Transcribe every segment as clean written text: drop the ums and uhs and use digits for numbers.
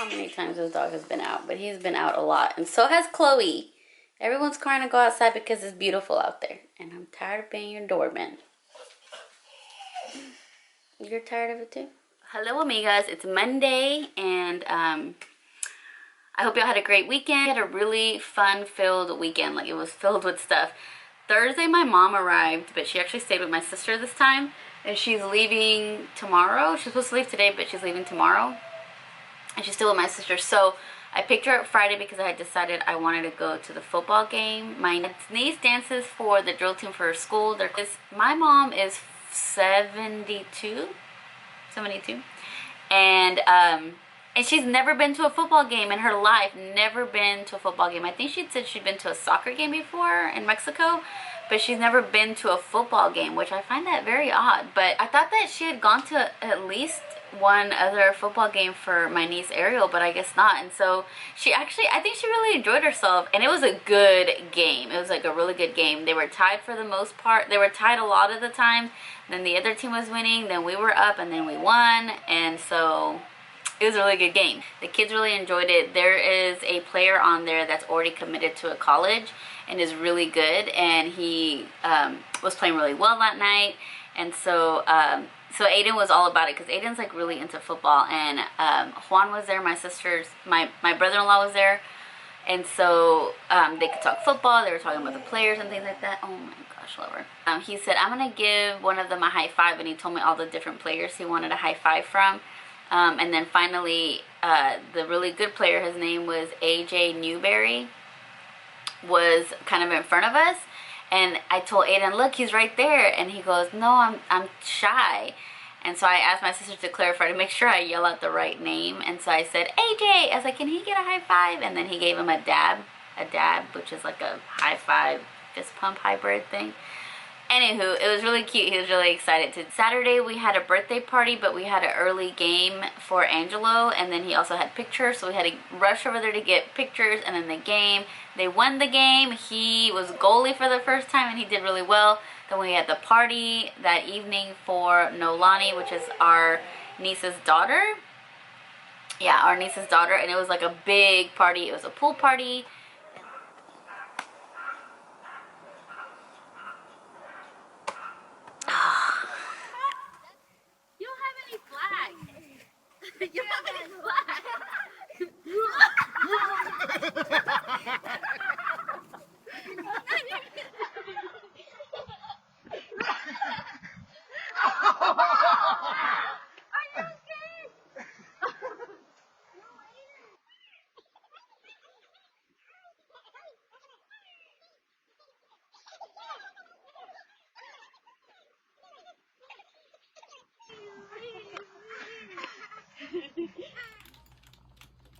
how many times this dog has been out, but he's been out a lot. And so has Chloe. Everyone's trying to go outside because it's beautiful out there. And I'm tired of being your doorman. You're tired of it too? Hello, amigas. It's Monday, and I hope y'all had a great weekend. I had a really fun-filled weekend. Like, it was filled with stuff. Thursday, my mom arrived, but she actually stayed with my sister this time. And she's leaving tomorrow. She's supposed to leave today, but she's leaving tomorrow. And she's still with my sister. So I picked her up Friday because I had decided I wanted to go to the football game. My niece dances for the drill team for her school. My mom is 72. And she's never been to a football game in her life. Never been to a football game. I think she said she'd been to a soccer game before in Mexico, but she's never been to a football game, which I find that very odd. But I thought that she had gone to at least one other football game for my niece Ariel, but I guess not. And so I think she really enjoyed herself, and it was a good game. It was like a really good game. They were tied for the most part. They were tied a lot of the time. Then the other team was winning, then we were up, and then we won. And so it was a really good game. The kids really enjoyed it. There is a player on there that's already committed to a college and is really good, and he was playing really well that night. And so so Aiden was all about it, because Aiden's like really into football. And Juan was there, my brother-in-law was there, and so they could talk football. They were talking about the players and things like that. Oh my gosh, love her. He said, I'm gonna give one of them a high five, and he told me all the different players he wanted a high five from. And then finally, the really good player, his name was AJ Newberry, was kind of in front of us. And I told Aiden, look, he's right there. And he goes, no, I'm shy. And so I asked my sister to clarify to make sure I yell out the right name. And so I said, AJ. I was like, can he get a high five? And then he gave him a dab, which is like a high five fist pump hybrid thing. Anywho, it was really cute. He was really excited. Saturday, we had a birthday party, but we had an early game for Angelo, and then he also had pictures, so we had to rush over there to get pictures, and then the game. They won the game. He was goalie for the first time, and he did really well. Then we had the party that evening for Nolani, which is our niece's daughter. Yeah, our niece's daughter, and it was like a big party. It was a pool party. You have any flags?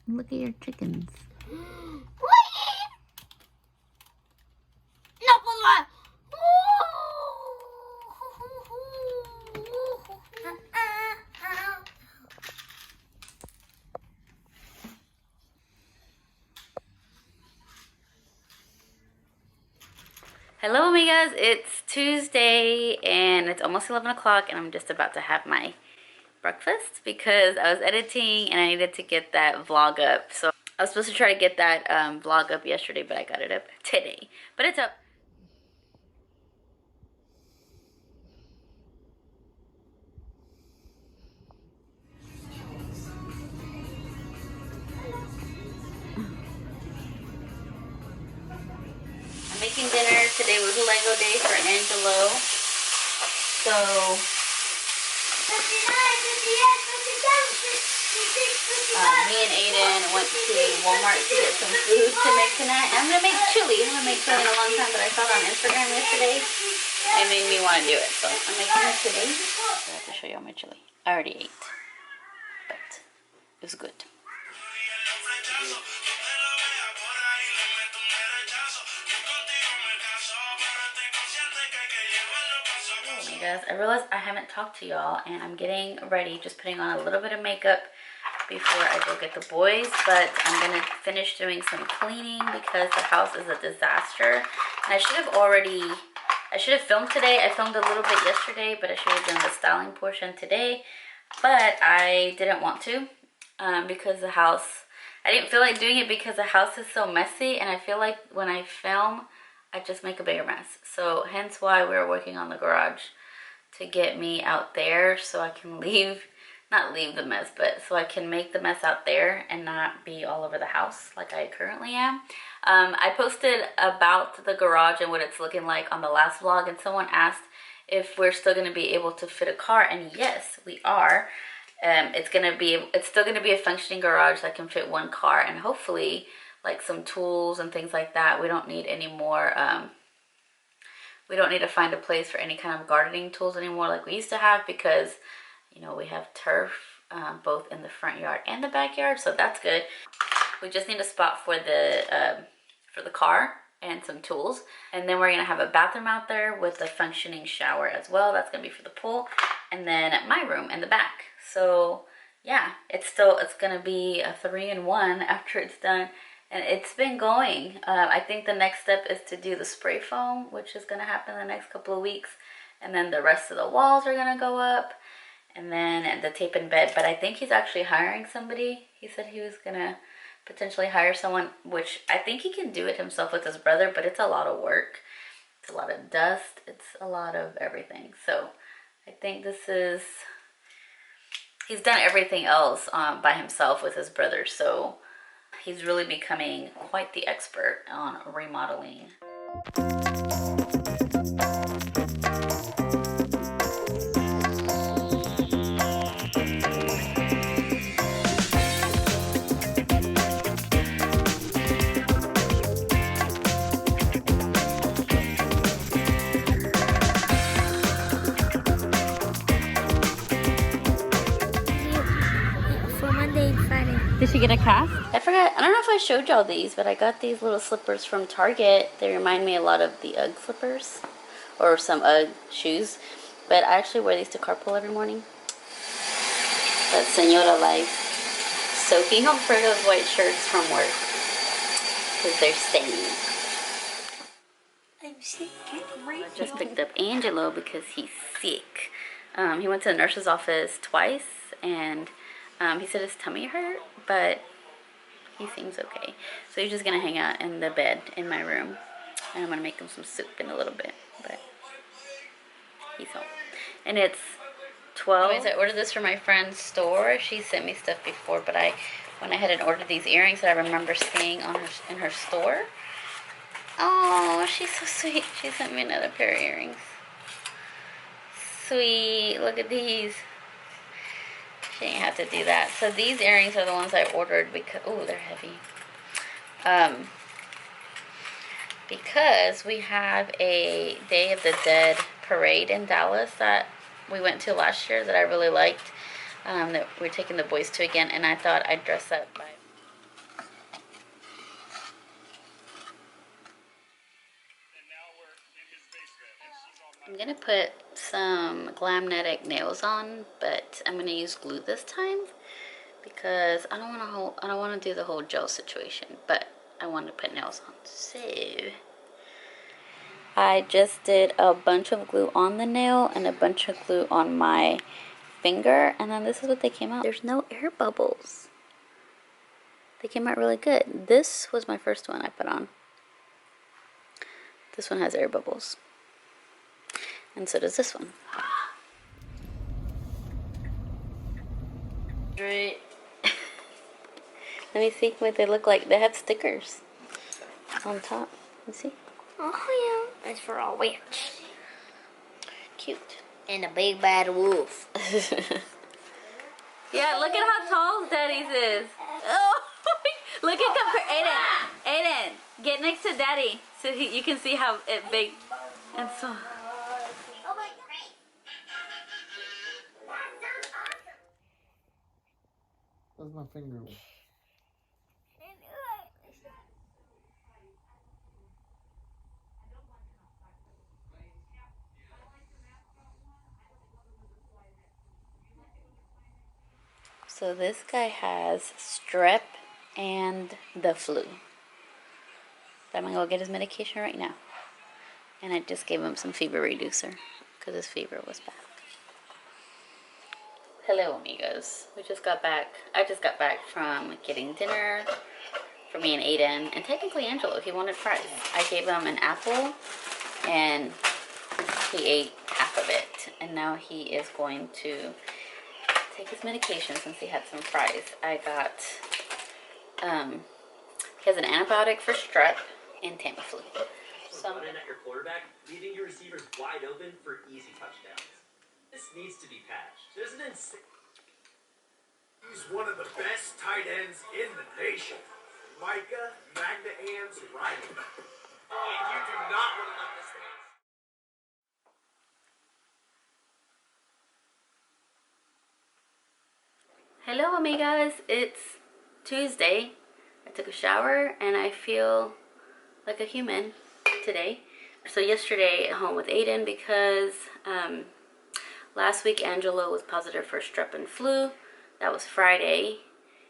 Look at your chickens. Hello, amigas. It's Tuesday, and it's almost 11 o'clock, and I'm just about to have my breakfast because I was editing and I needed to get that vlog up. So I was supposed to try to get that vlog up yesterday, but I got it up today. But it's up. I'm making dinner. Today was Lego day for Angelo. So me and Aiden went to Walmart to get some food to make tonight. I'm gonna make chili. I haven't made chili in a long time, but I saw it on Instagram yesterday. It made me want to do it, so I'm making it today. I have to show you all my chili. I already ate, but it was good. Hey guys, I realized I haven't talked to y'all, and I'm getting ready, just putting on a little bit of makeup before I go get the boys, but I'm gonna finish doing some cleaning because the house is a disaster. And I should have filmed today. I filmed a little bit yesterday, but I should have done the styling portion today, but I didn't want to. because the house, I didn't feel like doing it because the house is so messy, and I feel like when I film, I just make a bigger mess. So hence why we're working on the garage, to get me out there so I can not leave the mess, but so I can make the mess out there and not be all over the house like I currently am. I posted about the garage and what it's looking like on the last vlog, and someone asked if we're still going to be able to fit a car, and yes, we are. It's still going to be a functioning garage that can fit one car, and hopefully like some tools and things like that. We don't need any more, we don't need to find a place for any kind of gardening tools anymore like we used to have, because you know, we have turf both in the front yard and the backyard, so that's good. We just need a spot for the car and some tools, and then we're gonna have a bathroom out there with a functioning shower as well. That's gonna be for the pool, and then my room in the back. So yeah, it's gonna be a 3-in-1 after it's done, and it's been going. I think the next step is to do the spray foam, which is gonna happen in the next couple of weeks, and then the rest of the walls are gonna go up, and then the tape in bed. But I think he's actually hiring somebody. He said he was gonna potentially hire someone, which I think he can do it himself with his brother, but it's a lot of work. It's a lot of dust. It's a lot of everything. So I think he's done everything else by himself with his brother. So he's really becoming quite the expert on remodeling. Did she get a cast? I forgot. I don't know if I showed y'all these, but I got these little slippers from Target. They remind me a lot of the UGG slippers, or some UGG shoes. But I actually wear these to carpool every morning. That's Senora life. Soaking up for those white shirts from work, because they're stained. I'm sick. I just picked up Angelo because he's sick. He went to the nurse's office twice, and he said his tummy hurt, but he seems okay. So he's just gonna hang out in the bed in my room, and I'm gonna make him some soup in a little bit, but he's home. And it's 12. Anyways, I ordered this from my friend's store. She sent me stuff before, but I went ahead and ordered these earrings that I remember seeing in her store. Oh, she's so sweet. She sent me another pair of earrings. Sweet, look at these. She didn't have to do that. So these earrings are the ones I ordered because, oh, they're heavy. Because we have a Day of the Dead parade in Dallas that we went to last year that I really liked, that we're taking the boys to again, and I thought I'd dress up by. I'm gonna put some Glamnetic nails on, but I'm gonna use glue this time because I don't want to do the whole gel situation, but I want to put nails on. So I just did a bunch of glue on the nail and a bunch of glue on my finger, and then this is what they came out. There's no air bubbles. They came out really good. This was my first one I put on. This one has air bubbles. And so does this one. Let me see what they look like. They have stickers on top. Let's see. Oh yeah, it's for a witch. Cute. And a big bad wolf. Yeah, look at how tall Daddy's is. Oh, look at Aiden, get next to Daddy so you can see how big and so. Where's my finger? So this guy has strep and the flu. So I'm gonna go get his medication right now. And I just gave him some fever reducer because his fever was bad. Hello, amigos. We just got back. I just got back from getting dinner for me and Aiden, and technically Angelo. He wanted fries. I gave him an apple, and he ate half of it. And now he is going to take his medication since he had some fries. I got, he has an antibiotic for strep and Tamiflu. So running at your quarterback, leaving your receivers wide open for easy touchdowns. This needs to be patched. There's an insane. He's one of the best tight ends in the nation. Micah Magna Hands Riley. And you do not want to let this man. hello, amigas. It's Tuesday. I took a shower and I feel like a human today. So yesterday at home with Aiden because last week Angelo was positive for strep and flu. That was Friday.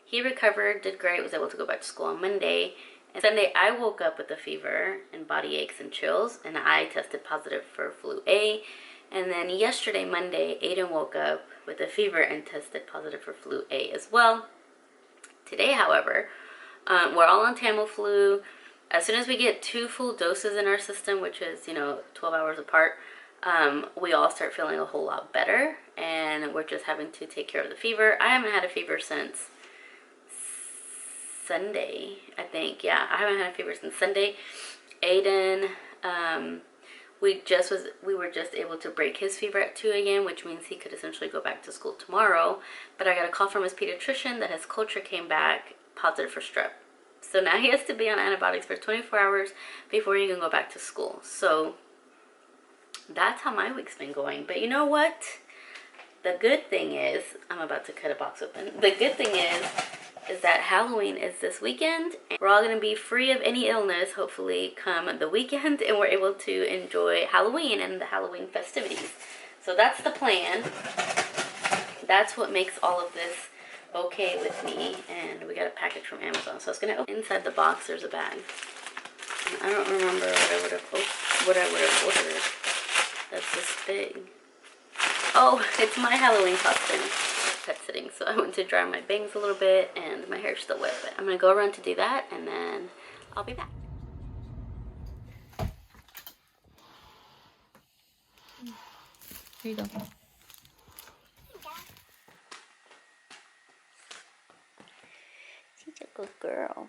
He recovered, did great, was able to go back to school on Monday. And Sunday I woke up with a fever and body aches and chills, and I tested positive for flu A. And then yesterday, Monday, Aiden woke up with a fever and tested positive for flu A as well. Today, however, we're all on Tamiflu. As soon as we get 2 full doses in our system, which is, 12 hours apart, we all start feeling a whole lot better, and we're just having to take care of the fever. I haven't had a fever since Sunday, I think. Yeah, I haven't had a fever since Sunday. Aiden, we were just able to break his fever at 2 a.m., which means he could essentially go back to school tomorrow. But I got a call from his pediatrician that his culture came back positive for strep. So now he has to be on antibiotics for 24 hours before he can go back to school. So that's how my week's been going. But you know what? The good thing is, I'm about to cut a box open. The good thing is that Halloween is this weekend. We're all going to be free of any illness, hopefully, come the weekend. And we're able to enjoy Halloween and the Halloween festivities. So that's the plan. That's what makes all of this okay with me. And we got a package from Amazon. So it's going to open. Inside the box, there's a bag. And I don't remember what I would have ordered. That's this big. Oh, it's my Halloween costume. Pet sitting, so I went to dry my bangs a little bit and my hair's still wet, but I'm gonna go around to do that and then I'll be back. Here you go. She's a good girl.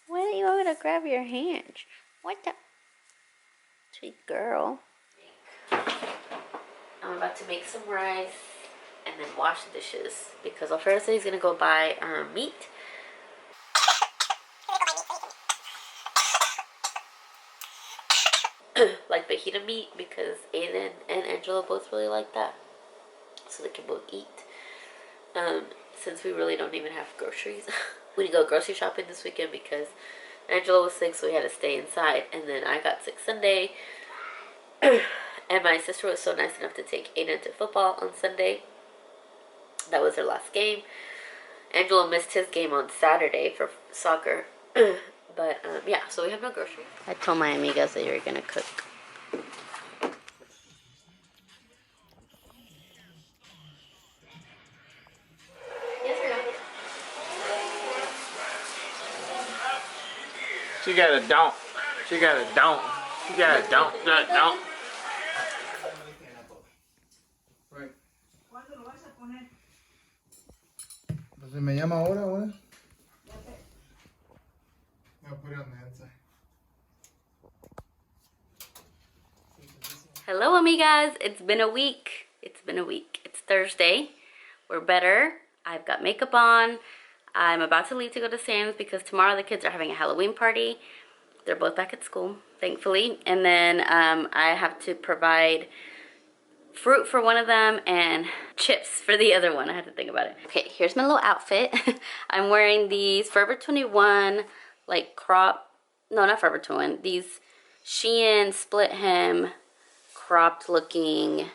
Why don't you want me to grab your hand? What the? Sweet girl. I'm about to make some rice and then wash the dishes because Alfredo said he's gonna go buy meat. Like fajita meat, because Aiden and Angela both really like that, so they can both eat. Since we really don't even have groceries, we didn't go grocery shopping this weekend because Angela was sick, so we had to stay inside. And then I got sick Sunday. And my sister was so nice enough to take Aiden to football on Sunday. That was her last game. Angelo missed his game on Saturday for soccer. But yeah, so we have no groceries. I told my amigas that you were gonna cook. Yes or no? She got a don't. She got a don't. She got a don't. Don't. Right. Entonces me llama ahora, ahora. I'll put it on the inside. Hello, amigas. It's been a week. It's been a week. It's Thursday. We're better. I've got makeup on. I'm about to leave to go to Sam's because tomorrow the kids are having a Halloween party. They're both back at school, thankfully. And then I have to provide fruit for one of them and chips for the other one. I had to think about it. Okay, here's my little outfit. I'm wearing these Forever 21 like crop, no, not Forever 21, these Shein split hem cropped looking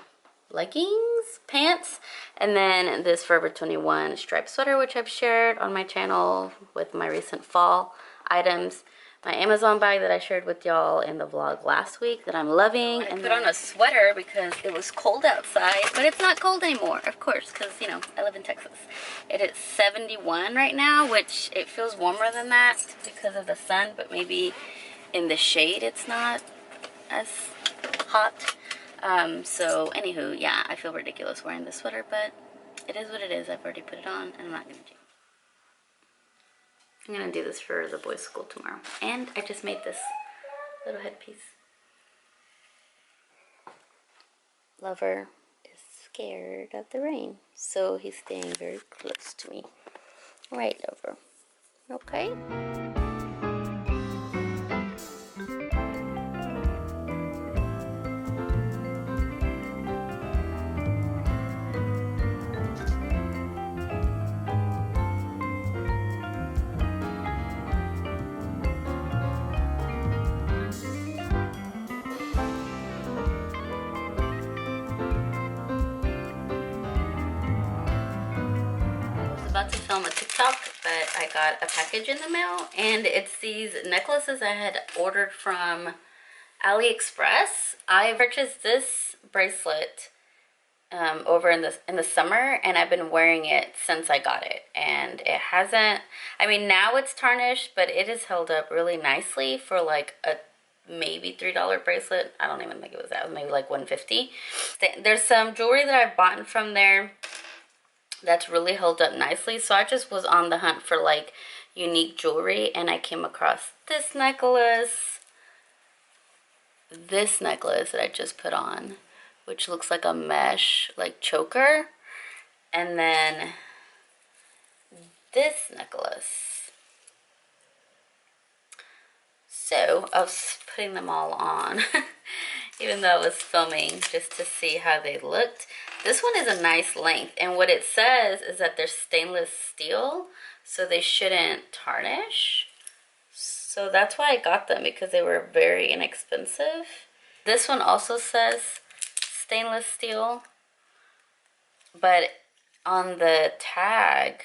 leggings, pants, and then this Forever 21 striped sweater, which I've shared on my channel with my recent fall items. my Amazon bag that I shared with y'all in the vlog last week that I'm loving. I put on a sweater because it was cold outside, but it's not cold anymore, of course, because, you know, I live in Texas. It is 71 right now, which it feels warmer than that because of the sun, but maybe in the shade it's not as hot. So anywho, yeah, I feel ridiculous wearing this sweater, but it is what it is. I've already put it on and I'm not gonna change. I'm gonna do this for the boys' school tomorrow. And I just made this little headpiece. Lover is scared of the rain, so he's staying very close to me. Right, Lover? Okay? About to film a TikTok, but I got a package in the mail, and it's these necklaces I had ordered from AliExpress. I purchased this bracelet over in the summer, and I've been wearing it since I got it, and it hasn't, I mean, now it's tarnished, but it has held up really nicely for like a maybe $3 bracelet. I don't even think it was that. It was maybe like $150. There's some jewelry that I've bought from there that's really held up nicely, so I just was on the hunt for like unique jewelry, and I came across this necklace that I just put on, which looks like a mesh like choker, and then this necklace. So I was putting them all on even though I was filming, just to see how they looked. This one is a nice length, and what it says is that they're stainless steel, so they shouldn't tarnish. So that's why I got them, because they were very inexpensive. This one also says stainless steel, but on the tag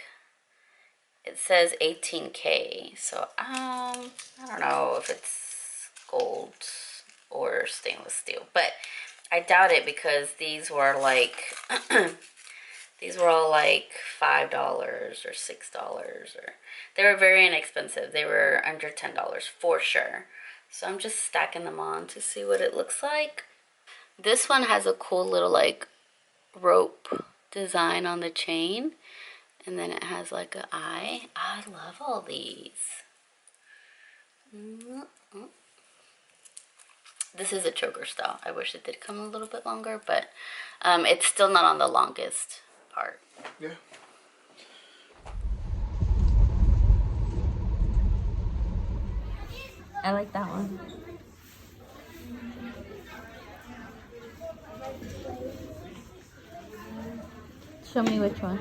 it says 18K. So I don't know if it's gold or stainless steel, but I doubt it, because these were like these were all like $5 or $6, or they were very inexpensive. They were under $10 for sure. So I'm just stacking them on to see what it looks like. This one has a cool little like rope design on the chain, and then it has like an eye. I love all these. This is a choker style. I wish it did come a little bit longer, but it's still not on the longest part. Yeah. I like that one. Show me which one.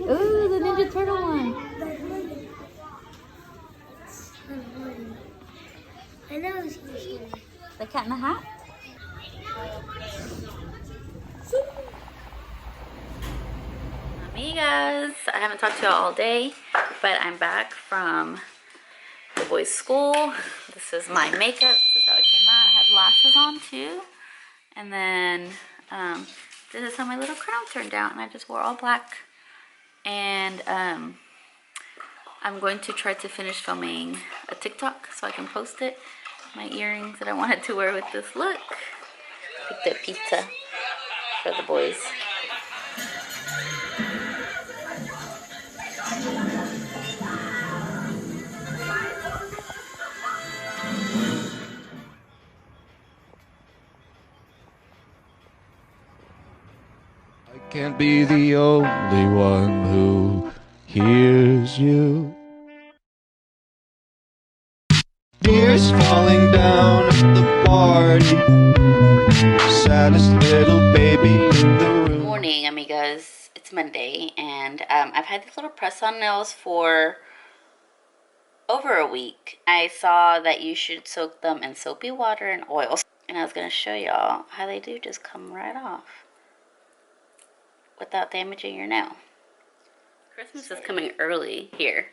Ooh, the Ninja Turtle one. I know. The Cat in the Hat? Amigas, I haven't talked to y'all all day, but I'm back from the boys' school. This is my makeup. This is how it came out. I have lashes on too. And then this is how my little crown turned out. And I just wore all black. And I'm going to try to finish filming a TikTok so I can post it. My earrings that I wanted to wear with this look. Picked up pizza for the boys. I can't be the only one who hears you. Tears falling down at the party. Saddest little baby in the room. Morning, amigas. It's Monday, and I've had these little press-on nails for over a week. I saw that you should soak them in soapy water and oil, and I was going to show y'all how they do just come right off without damaging your nail. Christmas is coming early here.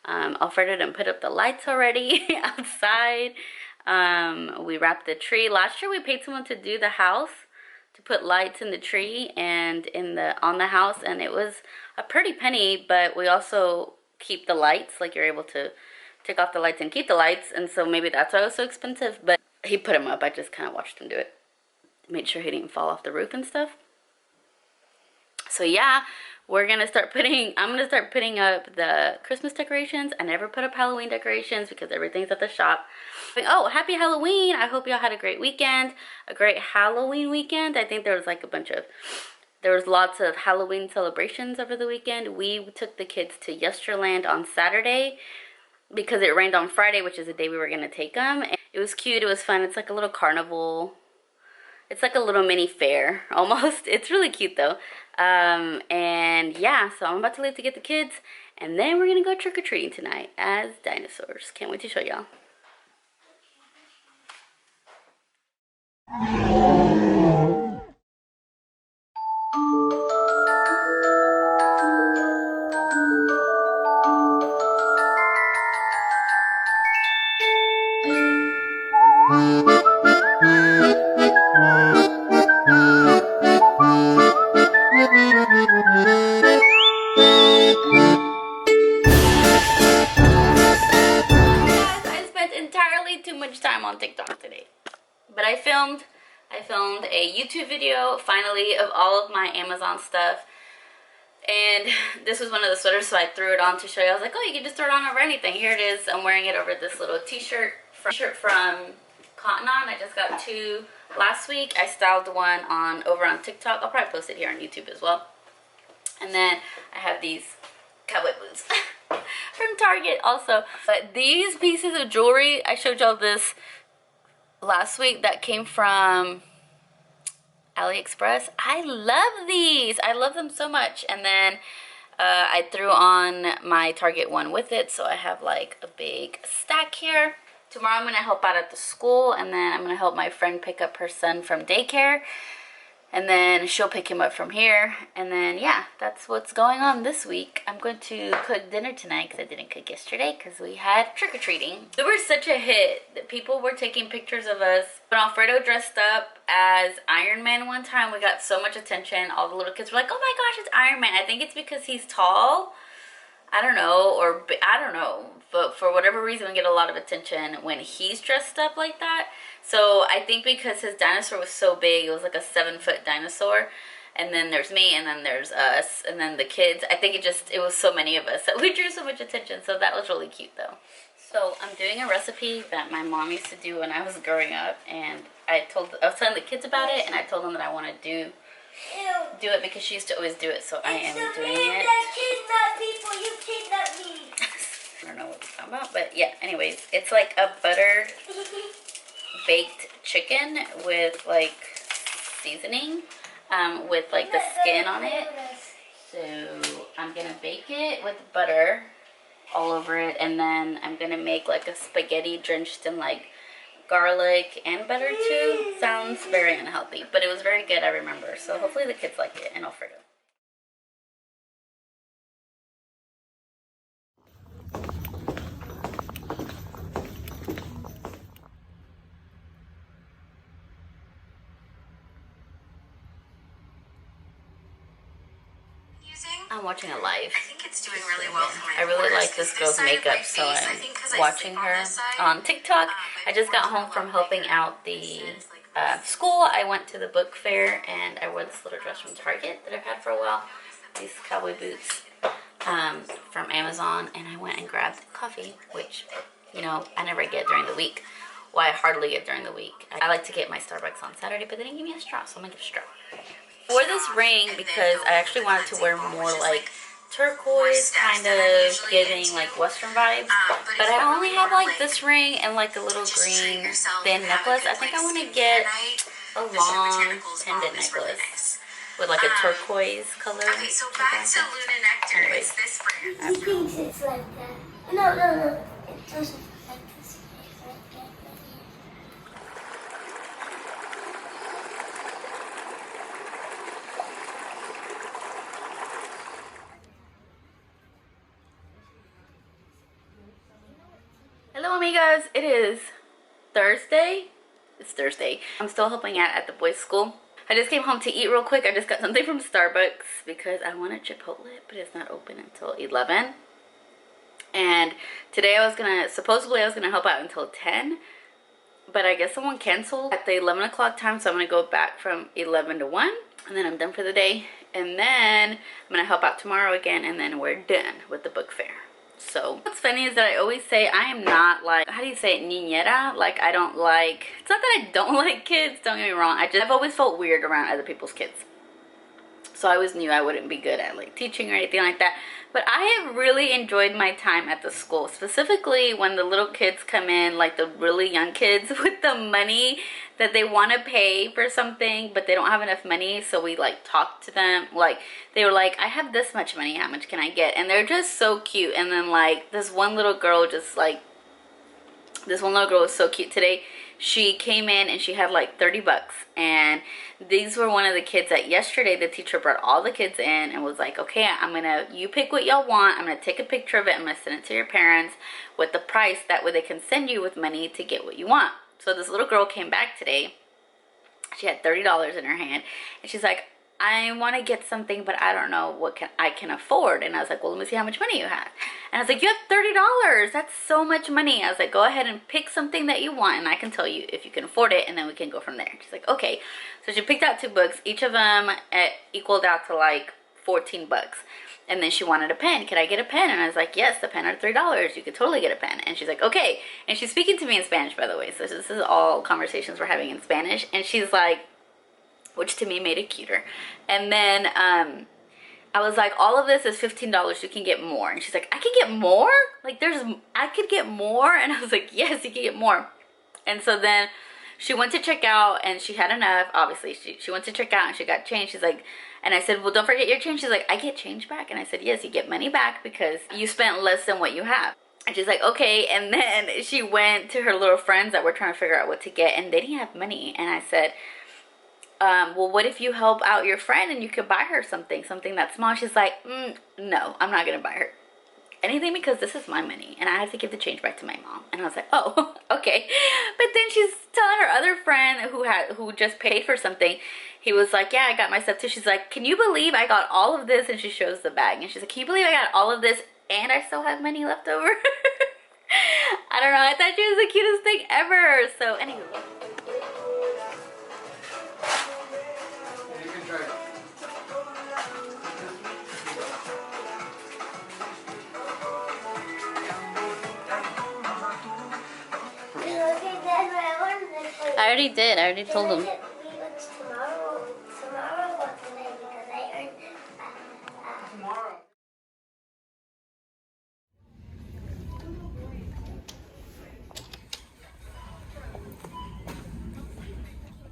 Alfredo done put up the lights already outside. We wrapped the tree. Last year we paid someone to do the house, to put lights in the tree and on the house, and it was a pretty penny, but we also keep the lights, like you're able to take off the lights and keep the lights, and so maybe that's why it was so expensive. But he put them up. I just kind of watched him do it. Made sure he didn't fall off the roof and stuff. So yeah, I'm gonna start putting up the Christmas decorations. I never put up Halloween decorations because everything's at the shop. Oh, happy Halloween. I hope y'all had a great weekend, a great Halloween weekend. I think there was like there was lots of Halloween celebrations over the weekend. We took the kids to Yesterland on Saturday because it rained on Friday, which is the day we were gonna take them. And it was cute, it was fun. It's like a little carnival. It's like a little mini fair, almost. It's really cute, though. And yeah, so I'm about to leave to get the kids. And then we're going to go trick-or-treating tonight as dinosaurs. Can't wait to show y'all. On TikTok today, but I filmed a YouTube video finally of all of my Amazon stuff, and this was one of the sweaters, so I threw it on to show you. I was like, oh, you can just throw it on over anything. Here it is. I'm wearing it over this little t-shirt from Cotton On. I just got two last week. I styled one over on TikTok. I'll probably post it here on YouTube as well. And then I have these cowboy boots from Target also. But these pieces of jewelry, I showed y'all this last week, that came from AliExpress. I love these. I love them so much. And then I threw on my Target one with it, so I have like a big stack here. Tomorrow I'm going to help out at the school, and then I'm going to help my friend pick up her son from daycare. And then she'll pick him up from here. And then, yeah, that's what's going on this week. I'm going to cook dinner tonight because I didn't cook yesterday because we had trick-or-treating. We were such a hit that people were taking pictures of us. When Alfredo dressed up as Iron Man one time, we got so much attention. All the little kids were like, oh my gosh, it's Iron Man. I think it's because he's tall. I don't know, but for whatever reason we get a lot of attention when he's dressed up like that. So I think because his dinosaur was so big, it was like a 7-foot dinosaur, and then there's me, and then there's us, and then the kids. I think it was so many of us that we drew so much attention, so that was really cute though. So I'm doing a recipe that my mom used to do when I was growing up, and I was telling the kids about it, and I told them that I want to do it because she used to always do it, so I am doing it. People, you kidnap me. I don't know what you're talking about, but yeah, anyways, it's like a butter baked chicken with like seasoning, with like the skin on it. So I'm gonna bake it with butter all over it, and then I'm gonna make like a spaghetti drenched in like garlic and butter too. Sounds very unhealthy, but it was very good, I remember. So hopefully the kids like it, and Alfredo. I'm watching a live. I think it's doing really well for my I really pores, like this 'cause girl's side of my makeup, so face, I I'm think 'cause I watching sleep on her this side, on TikTok. I just got it's home more from like helping bigger. out the school. I went to the book fair, and I wore this little dress from Target that I've had for a while. These cowboy boots from Amazon, and I went and grabbed coffee, which, you know, I never get during the week. Well, I hardly get during the week. I like to get my Starbucks on Saturday, but they didn't give me a straw, so I'm gonna get a straw. I wore this ring because I actually wanted to wear more like turquoise, kind of giving like Western vibes, but I only have like this ring and like a little green thin necklace. I think I want to get a long pendant necklace with like a turquoise color. Okay, so back to Luna Nectar. Anyways. It's this brand. He thinks it's like that. No. It doesn't like this. It's like that. amigas, it is Thursday. It's Thursday. I'm still helping out at the boys' school. I just came home to eat real quick. I just got something from Starbucks because I wanted Chipotle, but it's not open until 11. And today supposedly I was gonna help out until 10, but I guess someone canceled at the 11 o'clock time, so I'm gonna go back from 11 to 1, and then I'm done for the day. And then I'm gonna help out tomorrow again, and then we're done with the book fair. So what's funny is that I always say I am not like, how do you say it, niñera? Like I don't like, it's not that I don't like kids, don't get me wrong. I've always felt weird around other people's kids. So I always knew I wouldn't be good at like teaching or anything like that. But I have really enjoyed my time at the school, specifically when the little kids come in, like the really young kids with the money that they want to pay for something, but they don't have enough money. So we like talk to them. Like they were like, I have this much money, how much can I get? And they're just so cute. And then like this one little girl was so cute today. She came in and she had like 30 bucks, and these were one of the kids that yesterday the teacher brought all the kids in and was like, okay, you pick what y'all want, I'm gonna take a picture of it, I'm gonna send it to your parents with the price, that way they can send you with money to get what you want. So this little girl came back today, she had $30 in her hand, and she's like, I want to get something, but I don't know what I can afford. And I was like, well, let me see how much money you have. And I was like, you have $30. That's so much money. I was like, go ahead and pick something that you want, and I can tell you if you can afford it, and then we can go from there. She's like, okay. So she picked out 2 books. Each of them equaled out to like 14 bucks. And then she wanted a pen. Can I get a pen? And I was like, yes, the pen are $3. You could totally get a pen. And she's like, okay. And she's speaking to me in Spanish, by the way. So this is all conversations we're having in Spanish. And she's like, which to me made it cuter. And then I was like, all of this is $15, you can get more. And she's like, I can get more? Like I could get more? And I was like, yes, you can get more. And so then she went to check out and she had enough. Obviously she went to check out and she got change. She's like, and I said, well, don't forget your change. She's like, I get change back. And I said, yes, you get money back because you spent less than what you have. And she's like, okay. And then she went to her little friends that were trying to figure out what to get, and they didn't have money. And I said, well, what if you help out your friend and you could buy her something that's small? She's like, no, I'm not gonna buy her anything because this is my money and I have to give the change back to my mom. And I was like, oh, okay. But then she's telling her other friend who just paid for something, he was like, yeah, I got my stuff too. She's like, can you believe I got all of this? And she shows the bag and she's like, can you believe I got all of this and I still have money left over? I don't know, I thought she was the cutest thing ever. So anyway, I already did. I already told him. Tomorrow or today because I earned tomorrow.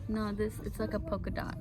No, it's like a polka dot.